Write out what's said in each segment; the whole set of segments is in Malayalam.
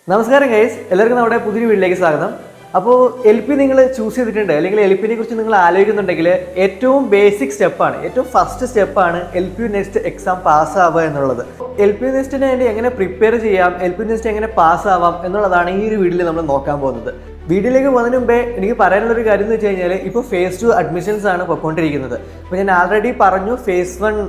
നമസ്കാരം ഗൈസ്, എല്ലാവർക്കും നമ്മുടെ പുതിയ വീട്ടിലേക്ക് സ്വാഗതം. അപ്പോൾ LP നിങ്ങൾ ചൂസ് ചെയ്തിട്ടുണ്ട് അല്ലെങ്കിൽ LPനെ കുറിച്ച് നിങ്ങൾ ആലോചിക്കുന്നുണ്ടെങ്കിൽ ഏറ്റവും ബേസിക് സ്റ്റെപ്പാണ്, ഏറ്റവും ഫസ്റ്റ് സ്റ്റെപ്പാണ് LP നെക്സ്റ്റ് എക്സാം പാസ്സാവുക എന്നുള്ളത്. LP നെക്സ്റ്റിന് വേണ്ടി എങ്ങനെ പ്രിപ്പയർ ചെയ്യാം, LP നെക്സ്റ്റ് എങ്ങനെ പാസ്സാവാം എന്നുള്ളതാണ് ഈ ഒരു വീഡിയോയിൽ നമ്മൾ നോക്കാൻ പോകുന്നത്. വീഡിയോയിലേക്ക് പോകുന്നതിന് മുമ്പേ എനിക്ക് പറയാനുള്ളൊരു കാര്യം എന്ന് വെച്ച് കഴിഞ്ഞാൽ ഇപ്പോൾ ഫേസ് 2 അഡ്മിഷൻസ് ആണ് പോയിക്കൊണ്ടിരിക്കുന്നത്. അപ്പോൾ ഞാൻ ആൾറെഡി പറഞ്ഞു ഫേസ് 1,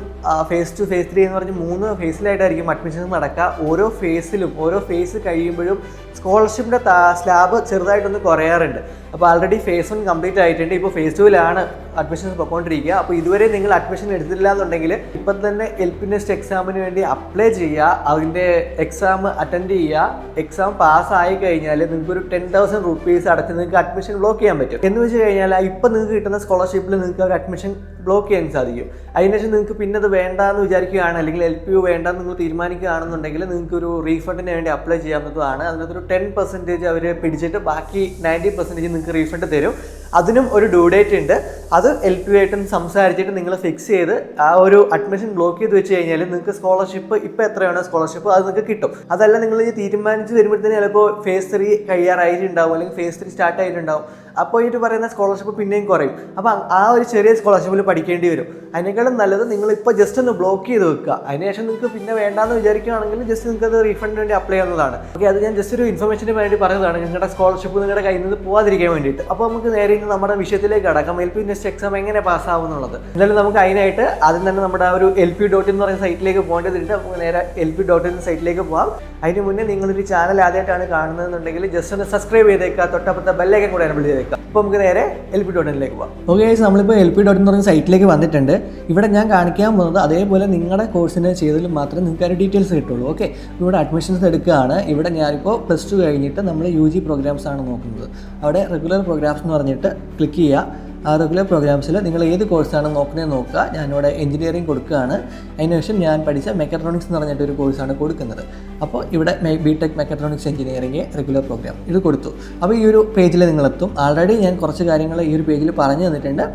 ഫേസ് 2, ഫേസ് 3 എന്ന് പറഞ്ഞ് 3 ഫേസിലായിട്ടായിരിക്കും അഡ്മിഷൻസ് നടക്കുക. ഓരോ ഫേസ് കഴിയുമ്പോഴും സ്കോളർഷിപ്പിൻ്റെ സ്ലാബ് ചെറുതായിട്ടൊന്ന് കുറയാറുണ്ട്. അപ്പോൾ ആൾറെഡി ഫേസ് 1 കംപ്ലീറ്റ് ആയിട്ടുണ്ട്. ഇപ്പോൾ ഫേസ് 2ലാണ് അഡ്മിഷൻസ് പോയിക്കൊണ്ടിരിക്കുക. അപ്പോൾ ഇതുവരെ നിങ്ങൾ അഡ്മിഷൻ എടുത്തില്ല എന്നുണ്ടെങ്കിൽ ഇപ്പം തന്നെ LP നെക്സ്റ്റ് എക്സാമിന് വേണ്ടി അപ്ലൈ ചെയ്യുക, അതിൻ്റെ എക്സാം അറ്റൻഡ് ചെയ്യുക. എക്സാം പാസ്സായി കഴിഞ്ഞാൽ നിങ്ങൾക്കൊരു 10,000 rupees അടച്ച് നിങ്ങൾക്ക് അഡ്മിഷൻ ബ്ലോക്ക് ചെയ്യാൻ പറ്റും. എന്ന് വെച്ച് കഴിഞ്ഞാൽ ഇപ്പം നിങ്ങൾക്ക് കിട്ടുന്ന സ്കോളർഷിപ്പിൽ നിങ്ങൾക്ക് ഒരു അഡ്മിഷൻ ബ്ലോക്ക് ചെയ്യാൻ സാധിക്കും. അതിനുശേഷം നിങ്ങൾക്ക് പിന്നെ അത് വേണ്ടാന്ന് വിചാരിക്കുകയാണ് അല്ലെങ്കിൽ LPU വേണ്ടാന്ന് നിങ്ങൾ തീരുമാനിക്കുകയാണെന്നുണ്ടെങ്കിൽ നിങ്ങൾക്ക് ഒരു റീഫണ്ടിന് വേണ്ടി അപ്ലൈ ചെയ്യാവുന്നതാണ്. അതിനകത്തൊരു 10% അവർ പിടിച്ചിട്ട് ബാക്കി 90% നിങ്ങൾക്ക് റീഫണ്ട് തരും. അതിനും ഒരു ഡ്യൂ ഡേറ്റ് ഉണ്ട്. അത് LPU ആയിട്ടും സംസാരിച്ചിട്ട് നിങ്ങൾ ഫിക്സ് ചെയ്ത് ആ ഒരു അഡ്മിഷൻ ബ്ലോക്ക് ചെയ്ത് വെച്ച് കഴിഞ്ഞാൽ നിങ്ങൾക്ക് സ്കോളർഷിപ്പ് ഇപ്പോൾ എത്രയാണോ സ്കോളർഷിപ്പ് അത് നിങ്ങൾക്ക് കിട്ടും. അതല്ല നിങ്ങൾ തീരുമാനിച്ച് വരുമ്പോഴത്തേന് ചിലപ്പോൾ ഫേസ് 3 കഴിയാറായിട്ടുണ്ടാവും അല്ലെങ്കിൽ ഫേസ് 3 സ്റ്റാർട്ട് ആയിട്ടുണ്ടാവും. അപ്പോൾ ഈ പറയുന്ന സ്കോളർഷിപ്പ് പിന്നെയും കുറയും. അപ്പോൾ ആ ഒരു ചെറിയ സ്കോളർഷിപ്പിൽ പഠിക്കേണ്ടി വരും. അതിനേക്കാളും നല്ലത് നിങ്ങളിപ്പോൾ ജസ്റ്റ് ഒന്ന് ബ്ലോക്ക് ചെയ്ത് വെക്കുക. അതിനുശേഷം നിങ്ങൾക്ക് പിന്നെ വേണ്ടാന്ന് വിചാരിക്കുകയാണെങ്കിൽ ജസ്റ്റ് നിങ്ങൾക്ക് അത് റീഫണ്ടിന് വേണ്ടി അപ്ലൈ ചെയ്യുന്നതാണ്. ഓക്കെ, അത് ഞാൻ ജസ്റ്റ് ഒരു ഇൻഫർമേഷന് വേണ്ടി പറയുന്നതാണ്, നിങ്ങളുടെ സ്കോളർഷിപ്പ് നിങ്ങളുടെ കയ്യിൽ നിന്ന് പോകാതിരിക്കാൻ വേണ്ടിയിട്ട്. അപ്പോൾ നമുക്ക് നേരെ നമ്മുടെ വിഷയത്തിലേക്ക് കടക്കാം, LP നെക്സ്റ്റ് എക്സാം എങ്ങനെ പാസ്സാവും എന്നുള്ളത്. എന്തായാലും നമുക്ക് അതിനായിട്ട് ആദ്യം തന്നെ നമ്മുടെ ആ ഒരു LP.in എന്ന് പറയുന്ന സൈറ്റിലേക്ക് പോകേണ്ടതുണ്ട്. അപ്പോൾ നേരെ LP.in സൈറ്റിലേക്ക് പോകാം. അതിന് മുന്നേ നിങ്ങളൊരു ചാനൽ ആദ്യമായിട്ടാണ് കാണുന്നതെന്നുണ്ടെങ്കിൽ ജസ്റ്റ് ഒന്ന് സബ്സ്ക്രൈബ് ചെയ്തേക്കുക, തൊട്ടപ്പുറത്തെ ബെല്ലൈക്കൻ കൂടെ എനേബിൾ ചെയ്തേക്കുക. അപ്പോൾ നമുക്ക് നേരെ LP.inലേക്ക് പോകാം. ഓക്കെ, നമ്മളിപ്പോൾ LP.in എന്ന് പറയുന്ന സൈറ്റിലേക്ക് വന്നിട്ടുണ്ട്. ഇവിടെ ഞാൻ കാണിക്കാൻ പോകുന്നത് അതേപോലെ നിങ്ങളുടെ കോഴ്സിന് ചെയ്തതിൽ മാത്രമേ നിങ്ങൾക്ക് ഒരു ഡീറ്റെയിൽസ് കിട്ടുള്ളൂ. ഓക്കെ, ഇവിടെ അഡ്മിഷൻസ് എടുക്കുകയാണ്. ഇവിടെ ഞാനിപ്പോൾ +2 കഴിഞ്ഞിട്ട് നമ്മൾ UG പ്രോഗ്രാംസ് ആണ് നോക്കുന്നത്. അവിടെ റെഗുലർ പ്രോഗ്രാംസ് എന്ന് പറഞ്ഞിട്ട് ക്ലിക്ക് ചെയ്യുക. ആ റെഗുലർ പ്രോഗ്രാംസിൽ നിങ്ങൾ ഏത് കോഴ്സാണ് നോക്കുന്നതെന്ന് നോക്കുക. ഞാനിവിടെ എഞ്ചിനീയറിംഗ് കൊടുക്കുകയാണ്. അതിനുശേഷം ഞാൻ പഠിച്ച മെക്കാട്രോണിക്സ് എന്ന് പറഞ്ഞിട്ടൊരു കോഴ്സാണ് കൊടുക്കുന്നത്. അപ്പോൾ ഇവിടെ BTech mechatronics engineering regular programme ഇത് കൊടുത്തു. അപ്പോൾ ഈ ഒരു പേജിൽ നിങ്ങളെത്തും. ആൾറെഡി ഞാൻ കുറച്ച് കാര്യങ്ങൾ ഈ ഒരു പേജിൽ പറഞ്ഞു തന്നിട്ടുണ്ട്.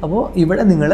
അപ്പോൾ ഇവിടെ നിങ്ങൾ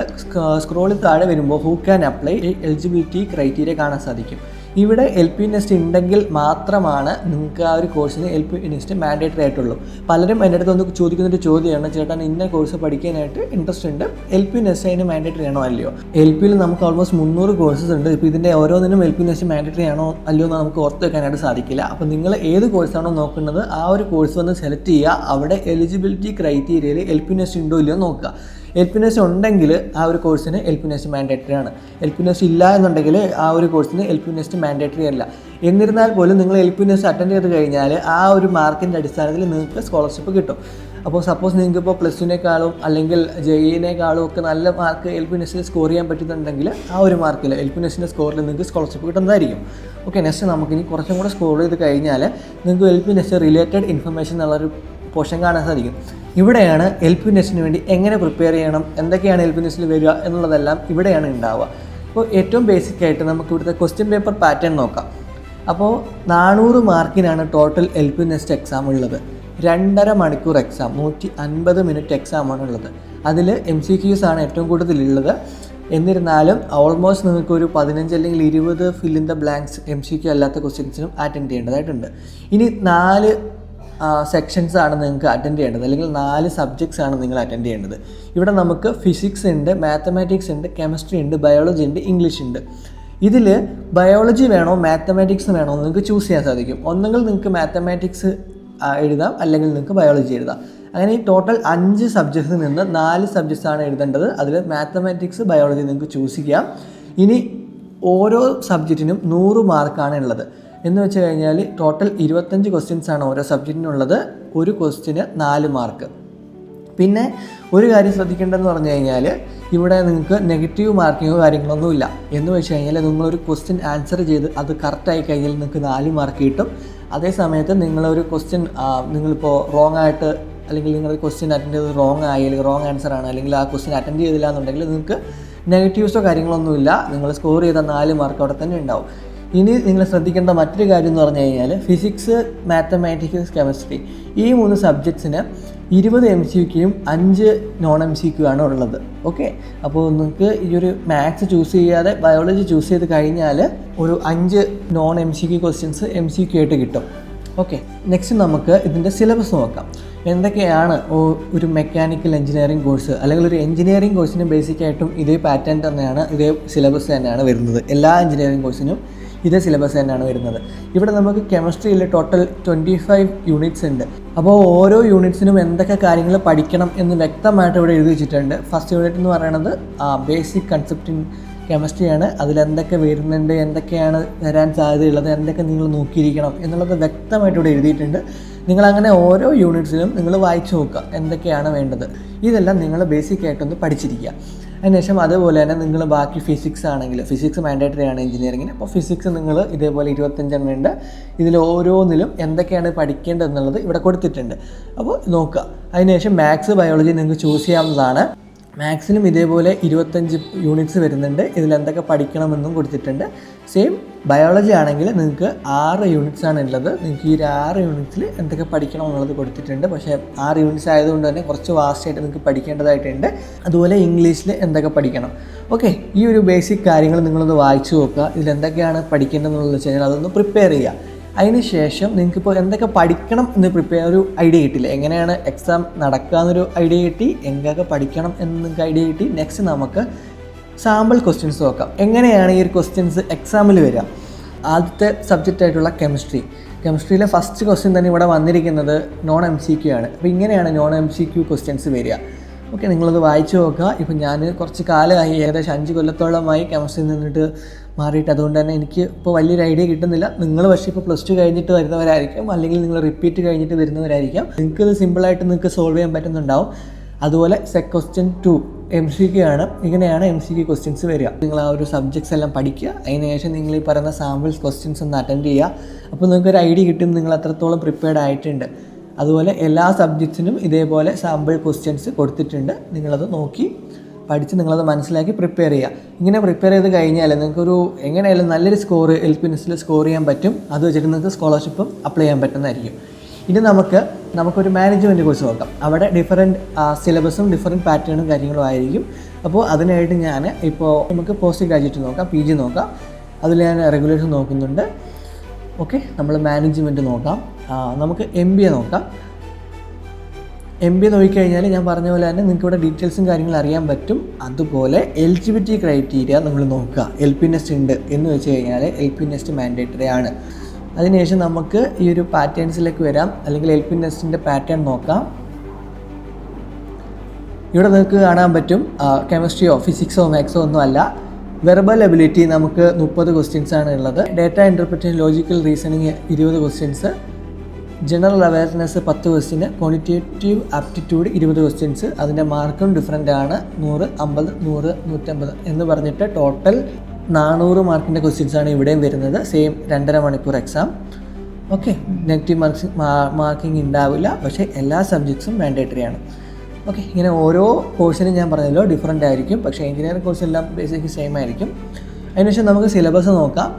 സ്ക്രോളിൽ താഴെ വരുമ്പോൾ who can apply eligibility criteria കാണാൻ സാധിക്കും. ഇവിടെ LP നെക്സ്റ്റ് ഉണ്ടെങ്കിൽ മാത്രമാണ് നിങ്ങൾക്ക് ആ ഒരു കോഴ്സിന് LP നെക്സ്റ്റ് മാൻഡേറ്ററി ആയിട്ടുള്ളൂ. പലരും എൻ്റെ അടുത്ത് ഒന്ന് ചോദിക്കുന്നൊരു ചോദ്യമാണ്, ചേട്ടൻ ഇന്ന കോഴ്സ് പഠിക്കാനായിട്ട് ഇൻട്രസ്റ്റ് ഉണ്ട്, LP നെക്സ്റ്റ് അതിന് മാൻഡേറ്ററി ആണോ അല്ലയോ? LPയിൽ നമുക്ക് ഓൾമോസ്റ്റ് 300 കോഴ്സസ് ഉണ്ട്. ഇപ്പോൾ ഇതിൻ്റെ ഓരോന്നിനും LP നെക്സ്റ്റ് മാൻഡേറ്ററി ആണോ അല്ലയോ എന്ന് നമുക്ക് ഓർത്ത് വെക്കാനായിട്ട് സാധിക്കില്ല. അപ്പോൾ നിങ്ങൾ ഏത് കോഴ്സാണോ നോക്കുന്നത് ആ ഒരു കോഴ്സ് വന്ന് സെലക്ട് ചെയ്യുക. അവിടെ എലിജിബിലിറ്റി ക്രൈറ്റീരിയയിൽ LP നെക്സ്റ്റ് ഉണ്ടോ ഇല്ലയോ നോക്കുക. LP നെക്സ്റ്റ് ഉണ്ടെങ്കിൽ ആ ഒരു കോഴ്സിന് LP നെക്സ്റ്റ് മാൻഡേറ്ററി ആണ്. LP നെക്സ്റ്റ് ഇല്ല എന്നുണ്ടെങ്കിൽ ആ ഒരു കോഴ്സിന് LP നെക്സ്റ്റ് മാൻഡേറ്ററി അല്ല. എന്നിരുന്നാൽ പോലും നിങ്ങൾ LP നെക്സ്റ്റ് അറ്റൻഡ് ചെയ്ത് കഴിഞ്ഞാൽ ആ ഒരു മാർക്കിൻ്റെ അടിസ്ഥാനത്തിൽ നിങ്ങൾക്ക് സ്കോളർഷിപ്പ് കിട്ടും. അപ്പോൾ സപ്പോസ് നിങ്ങൾക്ക് ഇപ്പോൾ +2നേക്കാളും അല്ലെങ്കിൽ JEE-നേക്കാളും ഒക്കെ നല്ല മാർക്ക് LP നെക്സ്റ്റിൽ സ്കോർ ചെയ്യാൻ പറ്റുന്നുണ്ടെങ്കിൽ ആ ഒരു മാർക്കിൽ LP നെക്സ്റ്റിൻ്റെ സ്കോറിൽ നിങ്ങൾക്ക് സ്കോളർഷിപ്പ് കിട്ടുന്നതായിരിക്കും. ഓക്കെ, നെക്സ്റ്റ് നമുക്കിനി കുറച്ചും കൂടെ സ്കോർ ചെയ്ത് കഴിഞ്ഞാൽ നിങ്ങൾക്ക് LP നെക്സ്റ്റ് റിലേറ്റഡ് ഇൻഫർമേഷൻ എന്നുള്ളൊരു പോർഷൻ കാണാൻ സാധിക്കും. ഇവിടെയാണ് LP നെക്സ്റ്റിന് വേണ്ടി എങ്ങനെ പ്രിപ്പയർ ചെയ്യണം, എന്തൊക്കെയാണ് LP നെക്സ്റ്റിൽ വരിക എന്നുള്ളതെല്ലാം ഇവിടെയാണ് ഉണ്ടാവുക. അപ്പോൾ ഏറ്റവും ബേസിക് ആയിട്ട് നമുക്ക് ഇവിടുത്തെ ക്വസ്റ്റ്യൻ പേപ്പർ പാറ്റേൺ നോക്കാം. അപ്പോൾ 400 മാർക്കിനാണ് ടോട്ടൽ LP നെക്സ്റ്റ് എക്സാം ഉള്ളത്. 2.5 മണിക്കൂർ എക്സാം, 150 മിനിറ്റ് എക്സാമാണ് ഉള്ളത്. അതിൽ MCQs ആണ് ഏറ്റവും കൂടുതലുള്ളത്. എന്നിരുന്നാലും ഓൾമോസ്റ്റ് നിങ്ങൾക്കൊരു 15 അല്ലെങ്കിൽ 20 fill in the blanks MCQ അല്ലാത്ത ക്വസ്റ്റ്യൻസിനും അറ്റൻഡ് ചെയ്യേണ്ടതായിട്ടുണ്ട്. ഇനി 4 സെക്ഷൻസ് ആണ് നിങ്ങൾക്ക് അറ്റൻഡ് ചെയ്യേണ്ടത്, അല്ലെങ്കിൽ 4 സബ്ജക്ട്സ് ആണ് നിങ്ങൾ അറ്റൻഡ് ചെയ്യേണ്ടത്. ഇവിടെ നമുക്ക് ഫിസിക്സ് ഉണ്ട്, മാത്തമാറ്റിക്സ് ഉണ്ട്, കെമിസ്ട്രി ഉണ്ട്, ബയോളജി ഉണ്ട്, ഇംഗ്ലീഷ് ഉണ്ട്. ഇതിൽ ബയോളജി വേണോ മാത്തമാറ്റിക്സ് വേണോ നിങ്ങൾക്ക് ചൂസ് ചെയ്യാൻ സാധിക്കും. ഒന്നുകിൽ നിങ്ങൾക്ക് മാത്തമാറ്റിക്സ് എഴുതാം, അല്ലെങ്കിൽ നിങ്ങൾക്ക് ബയോളജി എഴുതാം. അങ്ങനെ ഈ ടോട്ടൽ 5 സബ്ജക്ട്സിൽ നിന്ന് 4 സബ്ജക്ട്സ് ആണ് എഴുതേണ്ടത്. അതിൽ മാത്തമാറ്റിക്സ്, ബയോളജി നിങ്ങൾക്ക് ചൂസ് ചെയ്യാം. ഇനി ഓരോ സബ്ജക്റ്റിനും 100 മാർക്കാണ് ഉള്ളത്. എന്ന് വെച്ച് കഴിഞ്ഞാൽ ടോട്ടൽ 25 ക്വസ്റ്റ്യൻസ് ആണ് ഓരോ സബ്ജക്റ്റിനുള്ളത്. ഒരു ക്വസ്റ്റ്യന് 4 മാർക്ക്. പിന്നെ ഒരു കാര്യം ശ്രദ്ധിക്കേണ്ടതെന്ന് പറഞ്ഞു കഴിഞ്ഞാൽ ഇവിടെ നിങ്ങൾക്ക് നെഗറ്റീവ് മാർക്കിങ്ങോ കാര്യങ്ങളൊന്നുമില്ല. എന്ന് വെച്ച് കഴിഞ്ഞാൽ നിങ്ങളൊരു ക്വസ്റ്റ്യൻ ആൻസർ ചെയ്ത് അത് കറക്റ്റായി കഴിഞ്ഞാൽ നിങ്ങൾക്ക് 4 മാർക്ക് കിട്ടും. അതേ സമയത്ത് നിങ്ങളൊരു ക്വസ്റ്റ്യൻ നിങ്ങളിപ്പോൾ റോങ് ആയിട്ട് അല്ലെങ്കിൽ നിങ്ങളൊരു ക്വസ്റ്റ്യൻ അറ്റൻഡ് ചെയ്തത് റോങ് ആയി അല്ലെങ്കിൽ റോങ് ആൻസർ ആണ് അല്ലെങ്കിൽ ആ ക്വസ്റ്റ്യൻ അറ്റൻഡ് ചെയ്തില്ല എന്നുണ്ടെങ്കിൽ നിങ്ങൾക്ക് നെഗറ്റീവ്സോ കാര്യങ്ങളൊന്നുമില്ല. നിങ്ങൾ സ്കോർ ചെയ്ത 4 മാർക്ക് അവിടെ തന്നെ ഉണ്ടാവും. ഇനി നിങ്ങൾ ശ്രദ്ധിക്കേണ്ട മറ്റൊരു കാര്യം എന്ന് പറഞ്ഞു കഴിഞ്ഞാൽ ഫിസിക്സ്, മാത്തമാറ്റിക്സ്, കെമിസ്ട്രി ഈ 3 സബ്ജക്ട്സിന് 20 MCQയും 5 നോൺ MCQ ആണ് ഉള്ളത്. ഓക്കെ, അപ്പോൾ നിങ്ങൾക്ക് ഈ ഒരു മാത്സ് ചൂസ് ചെയ്യാതെ ബയോളജി ചൂസ് ചെയ്ത് കഴിഞ്ഞാൽ ഒരു 5 നോൺ MCQ ക്വസ്റ്റ്യൻസ് MCQ ആയിട്ട് കിട്ടും. ഓക്കെ, നെക്സ്റ്റ് നമുക്ക് ഇതിൻ്റെ സിലബസ് നോക്കാം. എന്തൊക്കെയാണ് ഒരു മെക്കാനിക്കൽ എഞ്ചിനീയറിംഗ് കോഴ്സ് അല്ലെങ്കിൽ ഒരു എഞ്ചിനീയറിംഗ് കോഴ്സിന് ബേസിക്കായിട്ടും ഇതേ പാറ്റേൺ തന്നെയാണ്, ഇതേ സിലബസ് തന്നെയാണ് വരുന്നത്. എല്ലാ എഞ്ചിനീയറിംഗ് കോഴ്സിനും ഇതേ സിലബസ് തന്നെയാണ് വരുന്നത്. ഇവിടെ നമുക്ക് കെമിസ്ട്രിയിൽ ടോട്ടൽ 25 യൂണിറ്റ്സ് ഉണ്ട്. അപ്പോൾ ഓരോ യൂണിറ്റ്സിനും എന്തൊക്കെ കാര്യങ്ങൾ പഠിക്കണം എന്ന് വ്യക്തമായിട്ട് ഇവിടെ എഴുതി വെച്ചിട്ടുണ്ട്. ഫസ്റ്റ് യൂണിറ്റ് എന്ന് പറയുന്നത് ബേസിക് കൺസെപ്റ്റ് ഇൻ കെമിസ്ട്രിയാണ്. അതിലെന്തൊക്കെ വരുന്നുണ്ട്, എന്തൊക്കെയാണ് വരാൻ സാധ്യതയുള്ളത്, എന്തൊക്കെ നിങ്ങൾ നോക്കിയിരിക്കണം എന്നുള്ളത് വ്യക്തമായിട്ട് ഇവിടെ എഴുതിയിട്ടുണ്ട്. നിങ്ങളങ്ങനെ ഓരോ യൂണിറ്റ്സിലും നിങ്ങൾ വായിച്ചു നോക്കുക എന്തൊക്കെയാണ് വേണ്ടത്. ഇതെല്ലാം നിങ്ങൾ ബേസിക്കായിട്ടൊന്ന് പഠിച്ചിരിക്കുക. അതിനുശേഷം അതുപോലെ തന്നെ നിങ്ങൾ ബാക്കി ഫിസിക്സ് ആണെങ്കിൽ, ഫിസിക്സ് മാൻഡേറ്ററി ആണ് എഞ്ചിനീയറിങ്ങിന്. അപ്പോൾ ഫിസിക്സ് നിങ്ങൾ ഇതേപോലെ 25 ഉണ്ട്. ഇതിൽ ഓരോന്നിലും എന്തൊക്കെയാണ് പഠിക്കേണ്ടതെന്നുള്ളത് ഇവിടെ കൊടുത്തിട്ടുണ്ട്. അപ്പോൾ നോക്കുക. അതിനുശേഷം മാത്സ്, ബയോളജി നിങ്ങൾക്ക് ചൂസ് ചെയ്യാവുന്നതാണ്. മാത്സിലും ഇതേപോലെ 25 യൂണിറ്റ്സ് വരുന്നുണ്ട്. ഇതിലെന്തൊക്കെ പഠിക്കണമെന്നും കൊടുത്തിട്ടുണ്ട്. സെയിം ബയോളജി ആണെങ്കിൽ നിങ്ങൾക്ക് 6 യൂണിറ്റ്സ് ആണ് ഉള്ളത്. നിങ്ങൾക്ക് ഈ 6 യൂണിറ്റ്സിൽ എന്തൊക്കെ പഠിക്കണം എന്നുള്ളത് കൊടുത്തിട്ടുണ്ട്. പക്ഷേ 6 യൂണിറ്റ്സ് ആയതുകൊണ്ട് തന്നെ കുറച്ച് വാസ്റ്റായിട്ട് നിങ്ങൾക്ക് പഠിക്കേണ്ടതായിട്ടുണ്ട്. അതുപോലെ ഇംഗ്ലീഷിൽ എന്തൊക്കെ പഠിക്കണം. ഓക്കെ, ഈ ഒരു ബേസിക് കാര്യങ്ങൾ നിങ്ങളൊന്ന് വായിച്ചു നോക്കുക. ഇതിലെന്തൊക്കെയാണ് പഠിക്കേണ്ടതെന്നുള്ളത് വെച്ച് കഴിഞ്ഞാൽ അതൊന്ന് പ്രിപ്പയർ ചെയ്യുക. അതിന് ശേഷം നിങ്ങൾക്കിപ്പോൾ എന്തൊക്കെ പഠിക്കണം എന്ന് ഒരു ഐഡിയ കിട്ടില്ല. എങ്ങനെയാണ് എക്സാം നടക്കുക എന്നൊരു ഐഡിയ കിട്ടി, എന്തൊക്കെ പഠിക്കണം എന്ന് നിങ്ങൾക്ക് ഐഡിയ കിട്ടി. നെക്സ്റ്റ് നമുക്ക് സാമ്പിൾ ക്വസ്റ്റ്യൻസ് നോക്കാം. എങ്ങനെയാണ് ഈ ഒരു ക്വസ്റ്റ്യൻസ് എക്സാമിൽ വരിക. ആദ്യത്തെ സബ്ജക്റ്റ് ആയിട്ടുള്ള കെമിസ്ട്രിയിലെ ഫസ്റ്റ് ക്വസ്റ്റ്യൻ തന്നെ ഇവിടെ വന്നിരിക്കുന്നത് നോൺ MCQ ആണ്. അപ്പോൾ ഇങ്ങനെയാണ് നോൺ MCQ ക്വസ്റ്റ്യൻസ് വരിക. ഓക്കെ, നിങ്ങളത് വായിച്ചു നോക്കുക. ഇപ്പം ഞാൻ കുറച്ച് കാലമായി, ഏകദേശം 5 കൊല്ലത്തോളമായി കെമിസ്ട്രിയിൽ നിന്നിട്ട് മാറിയിട്ട്, അതുകൊണ്ട് തന്നെ എനിക്ക് ഇപ്പോൾ വലിയൊരു ഐഡിയ കിട്ടുന്നില്ല. നിങ്ങൾ പക്ഷേ ഇപ്പോൾ +2 കഴിഞ്ഞിട്ട് വരുന്നവരായിരിക്കും, അല്ലെങ്കിൽ നിങ്ങൾ റിപ്പീറ്റ് കഴിഞ്ഞിട്ട് വരുന്നവരായിരിക്കും. നിങ്ങൾക്കിത് സിമ്പിളായിട്ട് നിങ്ങൾക്ക് സോൾവ് ചെയ്യാൻ പറ്റുന്നുണ്ടാവും. അതുപോലെ ക്വസ്റ്റ്യൻ 2 MCQ ആണ്. ഇങ്ങനെയാണ് MCQ ക്വസ്റ്റ്യൻസ് വരിക. നിങ്ങൾ ആ ഒരു സബ്ജക്ട്സ് എല്ലാം പഠിക്കുക. അതിനുശേഷം നിങ്ങൾ ഈ പറയുന്ന സാമ്പിൾസ് ക്വസ്റ്റ്യൻസ് ഒന്ന് അറ്റൻഡ് ചെയ്യുക. അപ്പോൾ നിങ്ങൾക്കൊരു ഐഡിയ കിട്ടും നിങ്ങൾ എത്രത്തോളം പ്രിപ്പയർഡ് ആയിട്ടുണ്ട്. അതുപോലെ എല്ലാ സബ്ജക്ട്സിനും ഇതേപോലെ സാമ്പിൾ ക്വസ്റ്റ്യൻസ് കൊടുത്തിട്ടുണ്ട്. നിങ്ങളത് നോക്കി പഠിച്ച് നിങ്ങളത് മനസ്സിലാക്കി പ്രിപ്പയർ ചെയ്യുക. ഇങ്ങനെ പ്രിപ്പയർ ചെയ്ത് കഴിഞ്ഞാൽ നിങ്ങൾക്കൊരു എങ്ങനെയായാലും നല്ലൊരു സ്കോർ LP-NEST സ്കോർ ചെയ്യാൻ പറ്റും. അത് വെച്ചിട്ട് നിങ്ങൾക്ക് സ്കോളർഷിപ്പും അപ്ലൈ ചെയ്യാൻ പറ്റുന്നതായിരിക്കും. ഇനി നമുക്കൊരു മാനേജ്മെൻറ്റ് കോഴ്സ് നോക്കാം. അവിടെ ഡിഫറൻറ്റ് സിലബസും ഡിഫറൻറ്റ് പാറ്റേണും കാര്യങ്ങളും ആയിരിക്കും. അപ്പോൾ അതിനായിട്ട് ഇപ്പോൾ നമുക്ക് പോസ്റ്റ് ഗ്രാജുവേറ്റ് നോക്കാം, PG നോക്കാം. അതിൽ ഞാൻ റെഗുലേഷൻ നോക്കുന്നുണ്ട്. ഓക്കെ, നമ്മൾ മാനേജ്മെൻറ്റ് നോക്കാം. നമുക്ക് MBA നോക്കാം. MBA നോക്കിക്കഴിഞ്ഞാൽ ഞാൻ പറഞ്ഞ പോലെ തന്നെ നിങ്ങൾക്ക് ഇവിടെ ഡീറ്റെയിൽസും കാര്യങ്ങളും അറിയാൻ പറ്റും. അതുപോലെ എലിജിബിലിറ്റി ക്രൈറ്റീരിയ നമ്മൾ നോക്കുക. LP-NEST ഉണ്ട് എന്ന് വെച്ച് കഴിഞ്ഞാൽ LP-NEST മാൻഡേറ്ററി ആണ്. അതിനുശേഷം നമുക്ക് ഈ ഒരു പാറ്റേൺസിലേക്ക് വരാം, അല്ലെങ്കിൽ LP-NESTൻ്റെ പാറ്റേൺ നോക്കാം. ഇവിടെ നിങ്ങൾക്ക് കാണാൻ പറ്റും കെമിസ്ട്രിയോ ഫിസിക്സോ മാത്സോ ഒന്നും അല്ല. വെർബൽ എബിലിറ്റി നമുക്ക് 30 ക്വസ്റ്റ്യൻസ് ആണ് ഉള്ളത്. Data interpretation, logical reasoning 20 questions, general awareness 10 question, quantitative aptitude 20 questions. അതിൻ്റെ മാർക്കും ഡിഫറൻ്റ് ആണ്. 100, 50, 100, 150 എന്ന് പറഞ്ഞിട്ട് ടോട്ടൽ 400 മാർക്കിൻ്റെ ക്വസ്റ്റ്യൻസാണ് ഇവിടെയും വരുന്നത്. സെയിം 2.5 മണിക്കൂർ എക്സാം. ഓക്കെ, നെഗറ്റീവ് മാർക്കിംഗ് ഉണ്ടാവില്ല. പക്ഷേ എല്ലാ സബ്ജക്ട്സും മാൻഡേറ്ററി ആണ്. ഓക്കെ, ഇങ്ങനെ ഓരോ കോഴ്സിനും ഞാൻ പറഞ്ഞല്ലോ ഡിഫറൻ്റ് ആയിരിക്കും. പക്ഷേ എഞ്ചിനീയറിംഗ് കോഴ്സ് എല്ലാം ബേസിക് സെയിം ആയിരിക്കും. അതിനുശേഷം നമുക്ക് സിലബസ് നോക്കാം.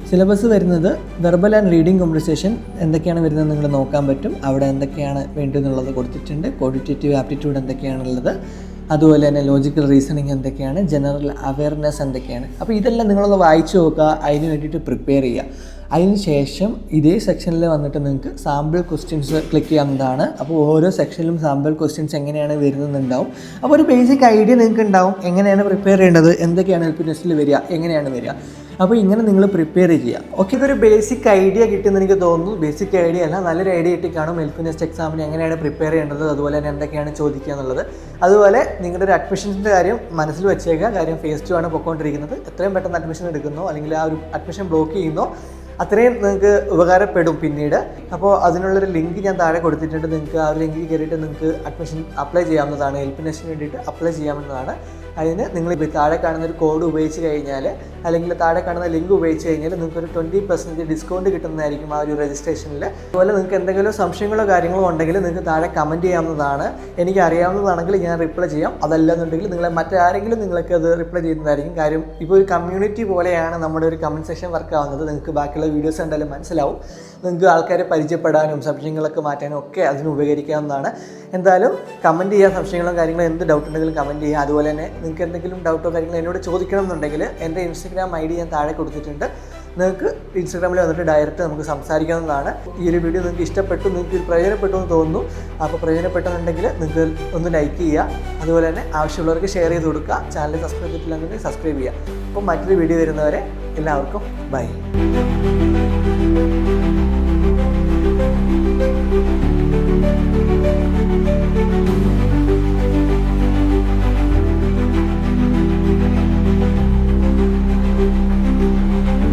സിലബസ് വരുന്നത് വെർബൽ ആൻഡ് റീഡിംഗ് കോൺവെർസേഷൻ എന്തൊക്കെയാണ് വരുന്നത് നിങ്ങൾ നോക്കാൻ പറ്റും. അവിടെ എന്തൊക്കെയാണ് വേണ്ടതെന്നുള്ളത് കൊടുത്തിട്ടുണ്ട്. ക്വാണ്ടിറ്റേറ്റീവ് ആപ്റ്റിറ്റ്യൂഡ് എന്തൊക്കെയാണുള്ളത്, അതുപോലെ തന്നെ ലോജിക്കൽ റീസണിങ് എന്തൊക്കെയാണ്, ജനറൽ അവയർനെസ് എന്തൊക്കെയാണ്. അപ്പോൾ ഇതെല്ലാം നിങ്ങളൊന്ന് വായിച്ചു നോക്കുക, അതിന് വേണ്ടിയിട്ട് പ്രിപ്പയർ ചെയ്യുക. അതിന് ശേഷം ഇതേ സെക്ഷനിൽ വന്നിട്ട് നിങ്ങൾക്ക് സാമ്പിൾ ക്വസ്റ്റ്യൻസ് ക്ലിക്ക് ചെയ്യാവുന്നതാണ്. അപ്പോൾ ഓരോ സെക്ഷനിലും സാമ്പിൾ ക്വസ്റ്റ്യൻസ് എങ്ങനെയാണ് വരുന്നതെന്നുണ്ടാവും. അപ്പോൾ ഒരു ബേസിക് ഐഡിയ നിങ്ങൾക്ക് ഉണ്ടാവും എങ്ങനെയാണ് പ്രിപ്പയർ ചെയ്യേണ്ടത്, എന്തൊക്കെയാണ് LP-NESTൽ വരിക, എങ്ങനെയാണ് വരിക. അപ്പോൾ ഇങ്ങനെ നിങ്ങൾ പ്രിപ്പയർ ചെയ്യുക. ഓക്കെ, ഇതൊരു ബേസിക് ഐഡിയ കിട്ടുമെന്ന് എനിക്ക് തോന്നുന്നു. ബേസിക് ഐഡിയ അല്ല, നല്ലൊരു ഐഡിയ കിട്ടി കാണും. LP-NEST എക്സാമിന് എങ്ങനെയാണ് പ്രിപ്പയർ ചെയ്യേണ്ടത്, അതുപോലെ തന്നെ എന്തൊക്കെയാണ് ചോദിക്കുക എന്നുള്ളത്. അതുപോലെ നിങ്ങളുടെ ഒരു അഡ്മിഷൻസിൻ്റെ കാര്യം മനസ്സിൽ വെച്ചേക്കുക. കാര്യം phase 2 ആണ് പൊയ്ക്കൊണ്ടിരിക്കുന്നത്. എത്രയും പെട്ടെന്ന് അഡ്മിഷൻ എടുക്കുന്നോ അല്ലെങ്കിൽ ആ ഒരു അഡ്മിഷൻ ബ്ലോക്ക് ചെയ്യുന്നോ അത്രയും നിങ്ങൾക്ക് ഉപകാരപ്പെടും പിന്നീട്. അപ്പോൾ അതിനുള്ളൊരു ലിങ്ക് ഞാൻ താഴെ കൊടുത്തിട്ടുണ്ട്. നിങ്ങൾക്ക് ആ ഒരു ലിങ്കിൽ കയറിയിട്ട് നിങ്ങൾക്ക് അഡ്മിഷൻ അപ്ലൈ ചെയ്യാവുന്നതാണ്. LP-NESTന് വേണ്ടിയിട്ട് അപ്ലൈ ചെയ്യാവുന്നതാണ്. അതിന് നിങ്ങൾ താഴെ കാണുന്ന ഒരു കോഡ് ഉപയോഗിച്ച് കഴിഞ്ഞാൽ, അല്ലെങ്കിൽ താഴെ കാണുന്ന ലിങ്ക് ഉപയോഗിച്ച് കഴിഞ്ഞാൽ നിങ്ങൾക്കൊരു 20% ഡിസ്കൗണ്ട് കിട്ടുന്നതായിരിക്കും ആ ഒരു രജിസ്ട്രേഷനിൽ. അതുപോലെ നിങ്ങൾക്ക് എന്തെങ്കിലും സംശയങ്ങളോ കാര്യങ്ങളോ ഉണ്ടെങ്കിൽ നിങ്ങൾക്ക് താഴെ കമൻറ്റ് ചെയ്യാവുന്നതാണ്. എനിക്ക് അറിയാവുന്നതാണെങ്കിൽ ഞാൻ റിപ്ലൈ ചെയ്യാം. അതല്ലെന്നുണ്ടെങ്കിൽ നിങ്ങളെ മറ്റാരെങ്കിലും നിങ്ങൾക്ക് അത് റിപ്ലൈ ചെയ്യുന്നതായിരിക്കും. കാര്യം ഇപ്പോൾ ഒരു കമ്മ്യൂണിറ്റി പോലെയാണ് നമ്മുടെ ഒരു കമൻറ്റ് സെക്ഷൻ വർക്ക് ആവുന്നത്. നിങ്ങൾക്ക് ബാക്കിയുള്ള വീഡിയോസ് കണ്ടാലും മനസ്സിലാവും. നിങ്ങൾക്ക് ആൾക്കാരെ പരിചയപ്പെടാനും സംശയങ്ങളൊക്കെ മാറ്റാനും ഒക്കെ അതിന് ഉപകരിക്കാവുന്നതാണ്. എന്തായാലും കമൻറ്റ് ചെയ്യുക. സംശയങ്ങളും കാര്യങ്ങളും എന്ത് ഡൗട്ട് ഉണ്ടെങ്കിലും കമൻറ്റ് ചെയ്യുക. അതുപോലെ തന്നെ നിങ്ങൾക്ക് എന്തെങ്കിലും ഡൗട്ടോ കാര്യങ്ങളോ എന്നോട് ചോദിക്കണം എന്നുണ്ടെങ്കിൽ എൻ്റെ Instagram ID ഞാൻ താഴെ കൊടുത്തിട്ടുണ്ട്. നിങ്ങൾക്ക് ഇൻസ്റ്റാഗ്രാമിൽ വന്നിട്ട് ഡയറക്റ്റ് നമുക്ക് സംസാരിക്കാവുന്നതാണ്. ഈ ഒരു വീഡിയോ നിങ്ങൾക്ക് ഇഷ്ടപ്പെട്ടു, നിങ്ങൾക്ക് പ്രയോജനപ്പെട്ടു എന്ന് തോന്നുന്നു. അപ്പോൾ പ്രയോജനപ്പെട്ടെന്നുണ്ടെങ്കിൽ നിങ്ങൾക്ക് ഒന്ന് ലൈക്ക് ചെയ്യുക, അതുപോലെ തന്നെ ആവശ്യമുള്ളവർക്ക് ഷെയർ ചെയ്ത് കൊടുക്കുക. ചാനൽ സബ്സ്ക്രൈബ് ചെയ്തിട്ടില്ലെങ്കിൽ സബ്സ്ക്രൈബ് ചെയ്യുക. അപ്പോൾ മറ്റൊരു വീഡിയോ വരുന്നവരെ എല്ലാവർക്കും ബൈ.